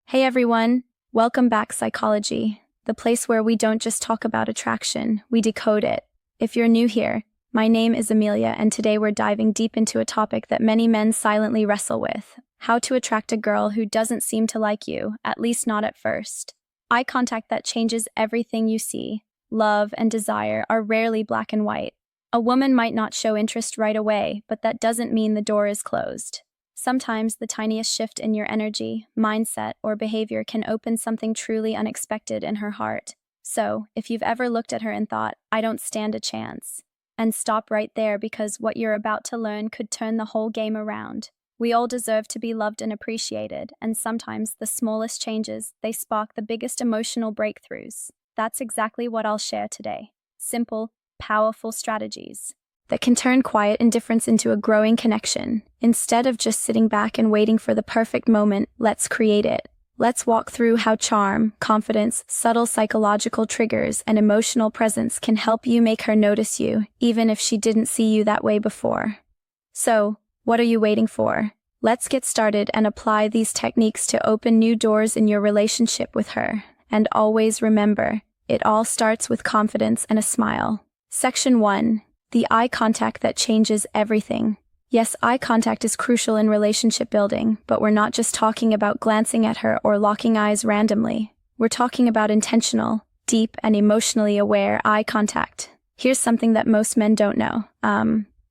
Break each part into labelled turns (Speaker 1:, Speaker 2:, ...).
Speaker 1: Hey everyone, welcome back Psychology, the place where we don't just talk about attraction, we decode it. If you're new here, my name is Amelia and today we're diving deep into a topic that many men silently wrestle with: how to attract a girl who doesn't seem to like you, at least not at first. Eye contact that changes everything you see. Love and desire are rarely black and white. A woman might not show interest right away, but that doesn't mean the door is closed. Sometimes the tiniest shift in your energy, mindset, or behavior can open something truly unexpected in her heart. So, if you've ever looked at her and thought, "I don't stand a chance," and stop right there because what you're about to learn could turn the whole game around. We all deserve to be loved and appreciated, and sometimes the smallest changes, they spark the biggest emotional breakthroughs. That's exactly what I'll share today. Simple, powerful strategies that can turn quiet indifference into a growing connection. Instead of just sitting back and waiting for the perfect moment, let's create it. Let's walk through how charm, confidence, subtle psychological triggers, and emotional presence can help you make her notice you, even if she didn't see you that way before. So, what are you waiting for? Let's get started and apply these techniques to open new doors in your relationship with her. And always remember, it all starts with confidence and a smile. Section 1. The eye contact that changes everything. Yes, eye contact is crucial in relationship building, but we're not just talking about glancing at her or locking eyes randomly. We're talking about intentional, deep, and emotionally aware eye contact. Here's something that most men don't know.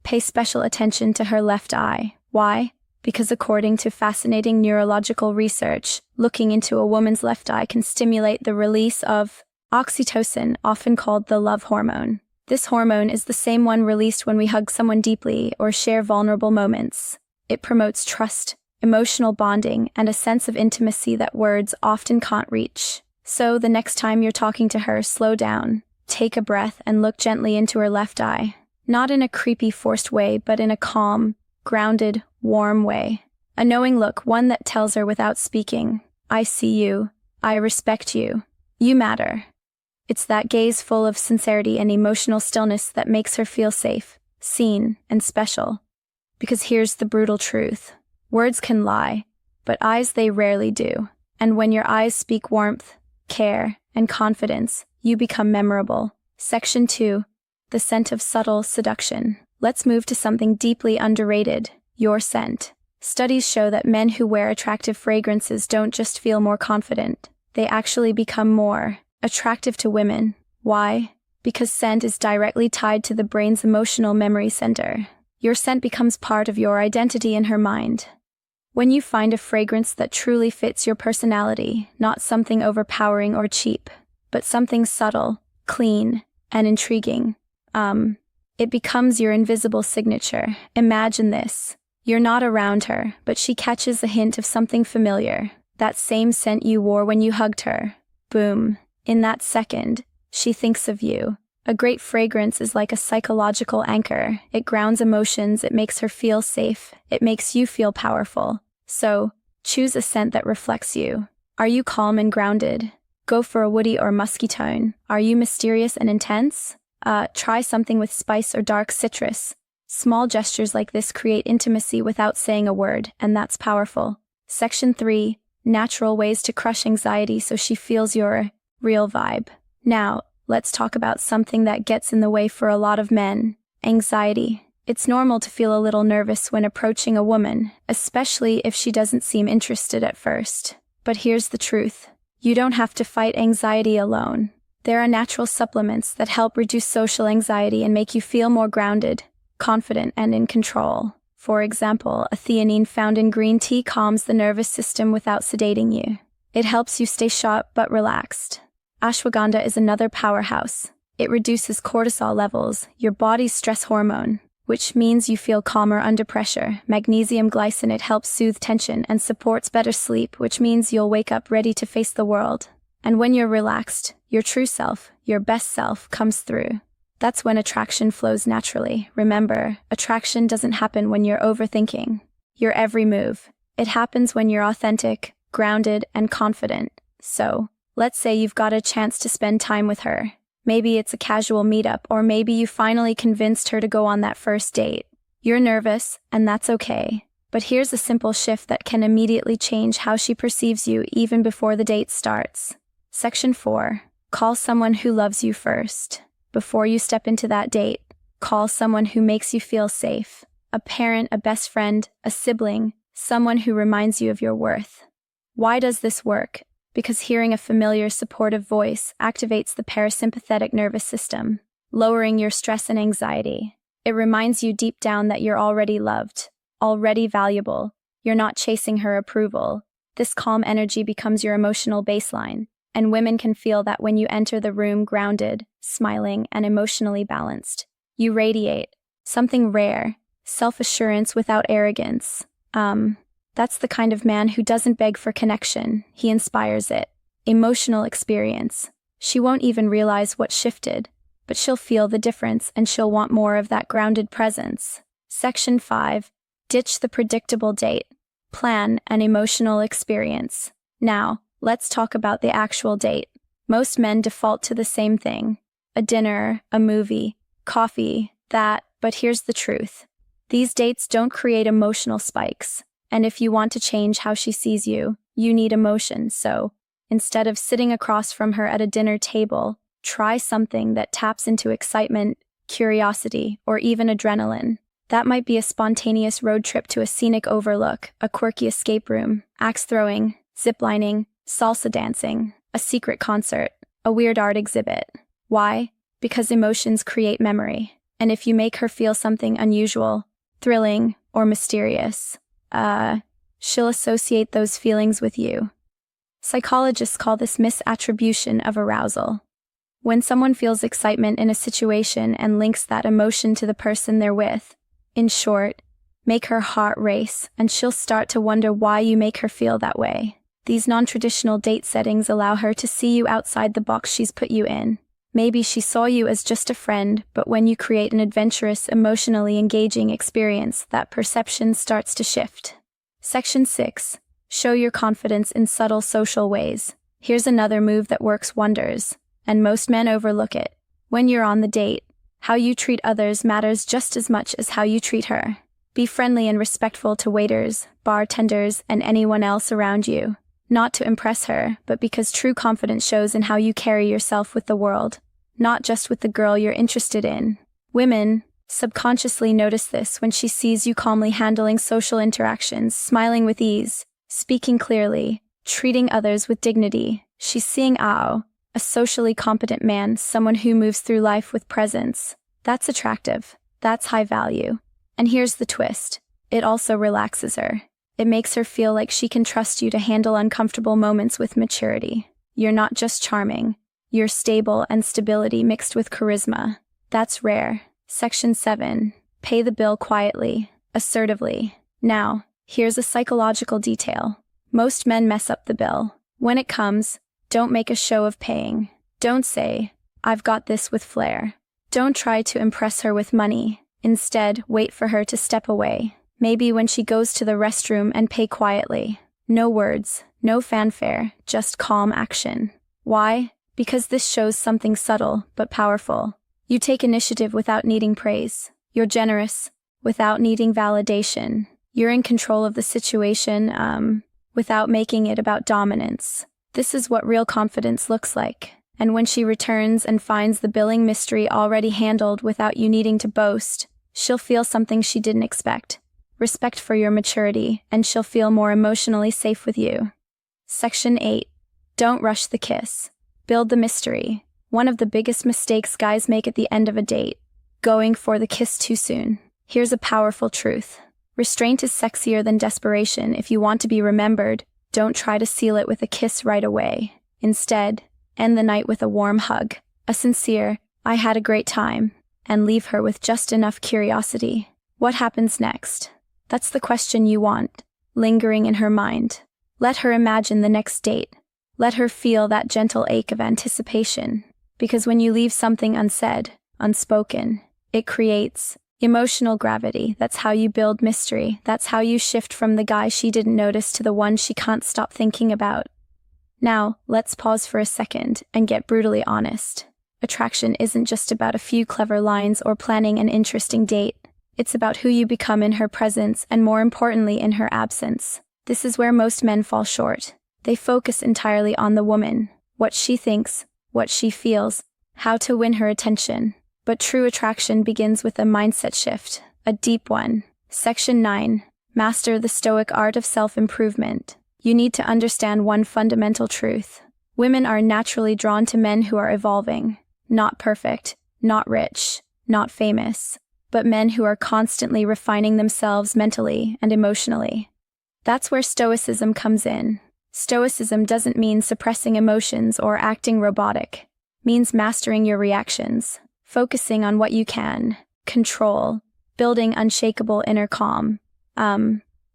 Speaker 1: Pay special attention to her left eye. Why? Because according to fascinating neurological research, looking into a woman's left eye can stimulate the release of oxytocin, often called the love hormone. This hormone is the same one released when we hug someone deeply or share vulnerable moments. It promotes trust, emotional bonding, and a sense of intimacy that words often can't reach. So the next time you're talking to her, slow down, take a breath, and look gently into her left eye. Not in a creepy, forced way, but in a calm, grounded, warm way. A knowing look, one that tells her without speaking, "I see you, I respect you, you matter." It's that gaze full of sincerity and emotional stillness that makes her feel safe, seen, and special. Because here's the brutal truth. Words can lie, but eyes, they rarely do. And when your eyes speak warmth, care, and confidence, you become memorable. Section 2. The scent of subtle seduction. Let's move to something deeply underrated: your scent. Studies show that men who wear attractive fragrances don't just feel more confident, they actually become more attractive to women. Why? Because scent is directly tied to the brain's emotional memory center. Your scent becomes part of your identity in her mind. When you find a fragrance that truly fits your personality, not something overpowering or cheap, but something subtle, clean, and intriguing, it becomes your invisible signature. Imagine this. You're not around her, but she catches a hint of something familiar. That same scent you wore when you hugged her. Boom. In that second, she thinks of you. A great fragrance is like a psychological anchor. It grounds emotions, it makes her feel safe, it makes you feel powerful. So, choose a scent that reflects you. Are you calm and grounded? Go for a woody or musky tone. Are you mysterious and intense? Try something with spice or dark citrus. Small gestures like this create intimacy without saying a word, and that's powerful. Section 3. Natural ways to crush anxiety so she feels your real vibe. Now, let's talk about something that gets in the way for a lot of men: anxiety. It's normal to feel a little nervous when approaching a woman, especially if she doesn't seem interested at first. But here's the truth. You don't have to fight anxiety alone. There are natural supplements that help reduce social anxiety and make you feel more grounded, confident, and in control. For example, a theanine found in green tea calms the nervous system without sedating you. It helps you stay sharp but relaxed. Ashwagandha is another powerhouse. It reduces cortisol levels, your body's stress hormone, which means you feel calmer under pressure. Magnesium glycinate helps soothe tension and supports better sleep, which means you'll wake up ready to face the world. And when you're relaxed, your true self, your best self, comes through. That's when attraction flows naturally. Remember, attraction doesn't happen when you're overthinking your every move. It happens when you're authentic, grounded, and confident. So, let's say you've got a chance to spend time with her. Maybe it's a casual meetup, or maybe you finally convinced her to go on that first date. You're nervous, and that's okay. But here's a simple shift that can immediately change how she perceives you even before the date starts. Section 4. Call someone who loves you first. Before you step into that date, call someone who makes you feel safe. A parent, a best friend, a sibling, someone who reminds you of your worth. Why does this work? Because hearing a familiar, supportive voice activates the parasympathetic nervous system, lowering your stress and anxiety. It reminds you deep down that you're already loved, already valuable. You're not chasing her approval. This calm energy becomes your emotional baseline, and women can feel that when you enter the room grounded, smiling, and emotionally balanced. You radiate something rare, self-assurance without arrogance. That's the kind of man who doesn't beg for connection, he inspires it. Emotional experience. She won't even realize what shifted, but she'll feel the difference and she'll want more of that grounded presence. Section 5. Ditch the predictable date. Plan an emotional experience. Now, let's talk about the actual date. Most men default to the same thing. A dinner, a movie, coffee, but here's the truth. These dates don't create emotional spikes. And if you want to change how she sees you, you need emotion. So, instead of sitting across from her at a dinner table, try something that taps into excitement, curiosity, or even adrenaline. That might be a spontaneous road trip to a scenic overlook, a quirky escape room, axe throwing, ziplining, salsa dancing, a secret concert, a weird art exhibit. Why? Because emotions create memory. And if you make her feel something unusual, thrilling, or mysterious, she'll associate those feelings with you. Psychologists call this misattribution of arousal. When someone feels excitement in a situation and links that emotion to the person they're with, in short, make her heart race, and she'll start to wonder why you make her feel that way. These non-traditional date settings allow her to see you outside the box she's put you in. Maybe she saw you as just a friend, but when you create an adventurous, emotionally engaging experience, that perception starts to shift. Section 6. Show your confidence in subtle social ways. Here's another move that works wonders, and most men overlook it. When you're on the date, how you treat others matters just as much as how you treat her. Be friendly and respectful to waiters, bartenders, and anyone else around you. Not to impress her, but because true confidence shows in how you carry yourself with the world, not just with the girl you're interested in. Women subconsciously notice this when she sees you calmly handling social interactions, smiling with ease, speaking clearly, treating others with dignity. She's seeing a socially competent man, someone who moves through life with presence. That's attractive. That's high value. And here's the twist. It also relaxes her. It makes her feel like she can trust you to handle uncomfortable moments with maturity. You're not just charming. You're stable, and stability mixed with charisma. That's rare. Section 7. Pay the bill quietly, assertively. Now, here's a psychological detail. Most men mess up the bill. When it comes, don't make a show of paying. Don't say, "I've got this," with flair. Don't try to impress her with money. Instead, wait for her to step away. Maybe when she goes to the restroom, and pay quietly. No words, no fanfare, just calm action. Why? Because this shows something subtle but powerful. You take initiative without needing praise. You're generous without needing validation. You're in control of the situation, without making it about dominance. This is what real confidence looks like. And when she returns and finds the billing mystery already handled without you needing to boast, she'll feel something she didn't expect. Respect for your maturity, and she'll feel more emotionally safe with you. Section 8. Don't rush the kiss. Build the mystery. One of the biggest mistakes guys make at the end of a date. Going for the kiss too soon. Here's a powerful truth. Restraint is sexier than desperation. If you want to be remembered, don't try to seal it with a kiss right away. Instead, end the night with a warm hug, a sincere, "I had a great time," and leave her with just enough curiosity. What happens next? That's the question you want, lingering in her mind. Let her imagine the next date. Let her feel that gentle ache of anticipation. Because when you leave something unsaid, unspoken, it creates emotional gravity. That's how you build mystery. That's how you shift from the guy she didn't notice to the one she can't stop thinking about. Now, let's pause for a second and get brutally honest. Attraction isn't just about a few clever lines or planning an interesting date. It's about who you become in her presence and, more importantly, in her absence. This is where most men fall short. They focus entirely on the woman, what she thinks, what she feels, how to win her attention. But true attraction begins with a mindset shift, a deep one. Section 9. Master the Stoic art of self-improvement. You need to understand one fundamental truth. Women are naturally drawn to men who are evolving. Not perfect, not rich, not famous, but men who are constantly refining themselves mentally and emotionally. That's where Stoicism comes in. Stoicism doesn't mean suppressing emotions or acting robotic. It means mastering your reactions, focusing on what you can control, building unshakable inner calm.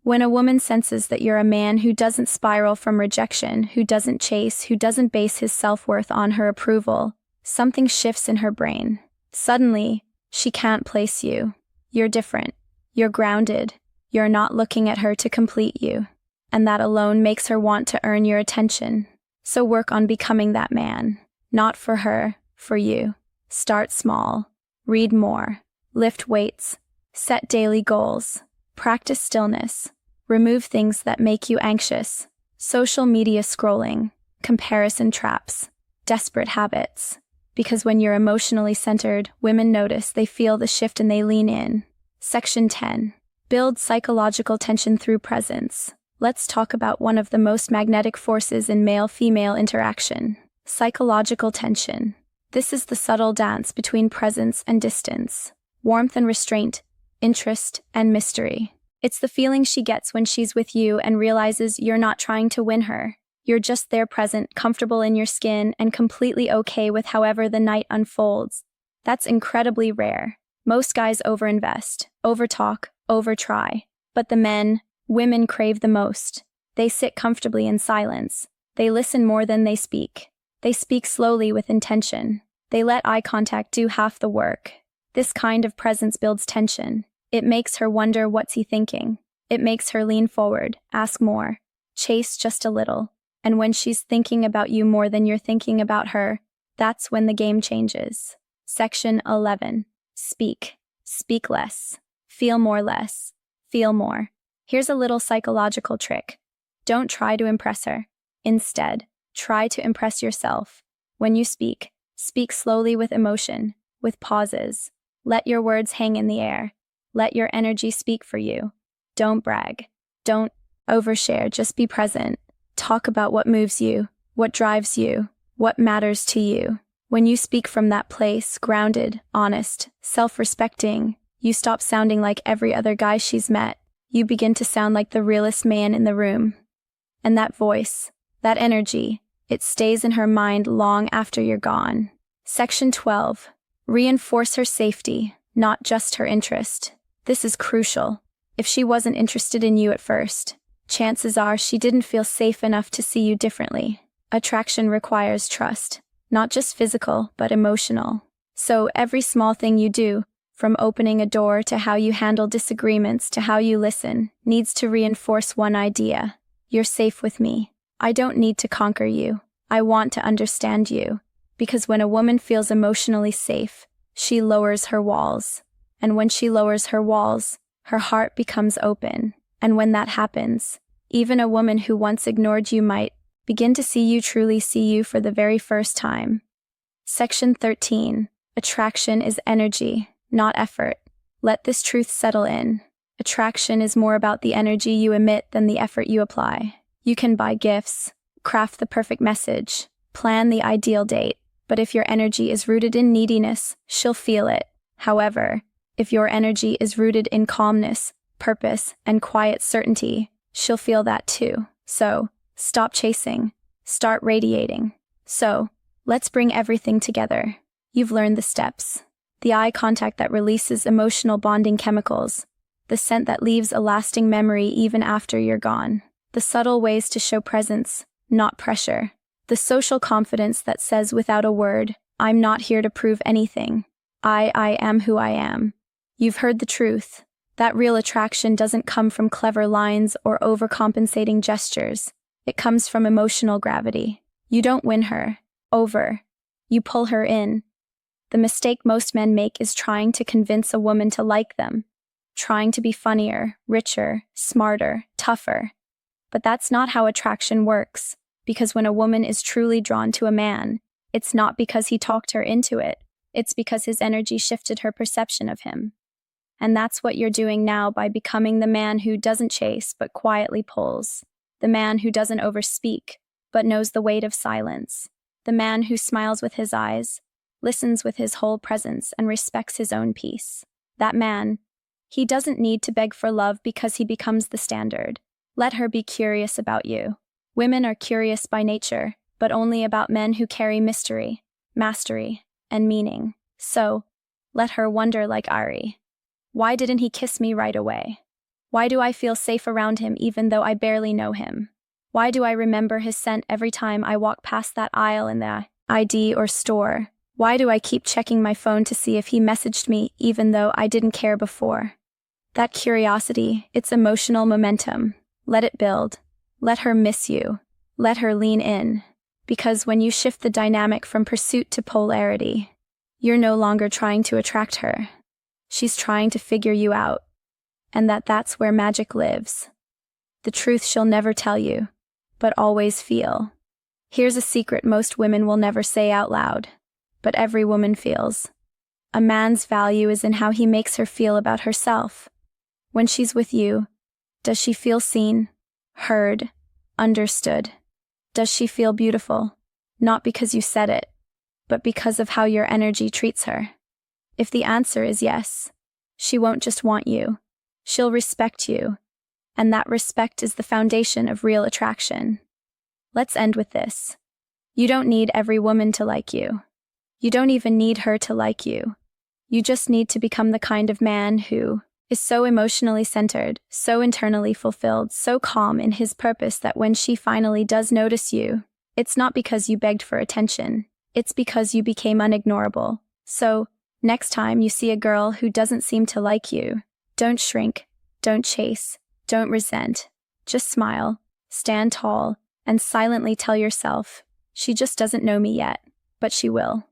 Speaker 1: When a woman senses that you're a man who doesn't spiral from rejection, who doesn't chase, who doesn't base his self-worth on her approval, something shifts in her brain. Suddenly, she can't place you. You're different. You're grounded. You're not looking at her to complete you. And that alone makes her want to earn your attention. So work on becoming that man. Not for her, for you. Start small. Read more. Lift weights. Set daily goals. Practice stillness. Remove things that make you anxious. Social media scrolling. Comparison traps. Desperate habits. Because when you're emotionally centered, women notice, they feel the shift and they lean in. Section 10. Build psychological tension through presence. Let's talk about one of the most magnetic forces in male-female interaction. Psychological tension. This is the subtle dance between presence and distance. Warmth and restraint. Interest and mystery. It's the feeling she gets when she's with you and realizes you're not trying to win her. You're just there present, comfortable in your skin, and completely okay with however the night unfolds. That's incredibly rare. Most guys overinvest, overtalk, overtry. But the men, women crave the most. They sit comfortably in silence. They listen more than they speak. They speak slowly with intention. They let eye contact do half the work. This kind of presence builds tension. It makes her wonder, what's he thinking? It makes her lean forward, ask more, chase just a little. And when she's thinking about you more than you're thinking about her, that's when the game changes. Section 11. Speak. Speak less. Feel more less. Feel more. Here's a little psychological trick. Don't try to impress her. Instead, try to impress yourself. When you speak, speak slowly with emotion, with pauses. Let your words hang in the air. Let your energy speak for you. Don't brag. Don't overshare, just be present. Talk about what moves you, what drives you, what matters to you. When you speak from that place, grounded, honest, self-respecting, you stop sounding like every other guy she's met. You begin to sound like the realest man in the room. And that voice, that energy, it stays in her mind long after you're gone. Section 12. Reinforce her safety, not just her interest. This is crucial. If she wasn't interested in you at first, chances are she didn't feel safe enough to see you differently. Attraction requires trust, not just physical, but emotional. So every small thing you do, from opening a door to how you handle disagreements to how you listen, needs to reinforce one idea. You're safe with me. I don't need to conquer you. I want to understand you. Because when a woman feels emotionally safe, she lowers her walls. And when she lowers her walls, her heart becomes open. And when that happens, even a woman who once ignored you might begin to truly see you for the very first time. Section 13. Attraction is energy, not effort. Let this truth settle in. Attraction is more about the energy you emit than the effort you apply. You can buy gifts, craft the perfect message, plan the ideal date, but if your energy is rooted in neediness, she'll feel it. However, if your energy is rooted in calmness, purpose, and quiet certainty, she'll feel that too. So, stop chasing. Start radiating. So, let's bring everything together. You've learned the steps. The eye contact that releases emotional bonding chemicals. The scent that leaves a lasting memory even after you're gone. The subtle ways to show presence, not pressure. The social confidence that says without a word, I'm not here to prove anything. I am who I am. You've heard the truth. That real attraction doesn't come from clever lines or overcompensating gestures. It comes from emotional gravity. You don't win her over. You pull her in. The mistake most men make is trying to convince a woman to like them. trying to be funnier, richer, smarter, tougher. But that's not how attraction works, because when a woman is truly drawn to a man, it's not because he talked her into it, it's because his energy shifted her perception of him. And that's what you're doing now by becoming the man who doesn't chase but quietly pulls, the man who doesn't overspeak but knows the weight of silence, the man who smiles with his eyes, listens with his whole presence, and respects his own peace. That man, he doesn't need to beg for love because he becomes the standard. Let her be curious about you. Women are curious by nature, but only about men who carry mystery, mastery, and meaning. So, let her wonder like Ari. Why didn't he kiss me right away? Why do I feel safe around him even though I barely know him? Why do I remember his scent every time I walk past that aisle in the ID or store? Why do I keep checking my phone to see if he messaged me even though I didn't care before? That curiosity, it's emotional momentum. Let it build. Let her miss you. Let her lean in. Because when you shift the dynamic from pursuit to polarity, you're no longer trying to attract her. She's trying to figure you out. And that's where magic lives. The truth she'll never tell you, but always feel. Here's a secret most women will never say out loud, but every woman feels. A man's value is in how he makes her feel about herself. When she's with you, does she feel seen, heard, understood? Does she feel beautiful? Not because you said it, but because of how your energy treats her. If the answer is yes, she won't just want you. She'll respect you. And that respect is the foundation of real attraction. Let's end with this. You don't need every woman to like you. You don't even need her to like you. You just need to become the kind of man who is so emotionally centered, so internally fulfilled, so calm in his purpose that when she finally does notice you, it's not because you begged for attention, it's because you became unignorable. So, next time you see a girl who doesn't seem to like you, don't shrink, don't chase, don't resent. Just smile, stand tall, and silently tell yourself, she just doesn't know me yet, but she will.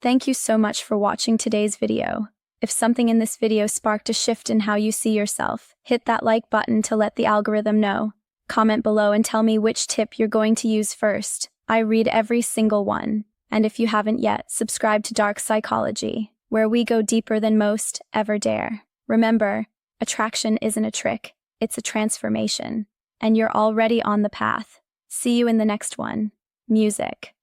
Speaker 1: Thank you so much for watching today's video. If something in this video sparked a shift in how you see yourself, hit that like button to let the algorithm know. Comment below and tell me which tip you're going to use first. I read every single one. And if you haven't yet, subscribe to Dark Psychology, where we go deeper than most ever dare. Remember, attraction isn't a trick, it's a transformation. And you're already on the path. See you in the next one. Music.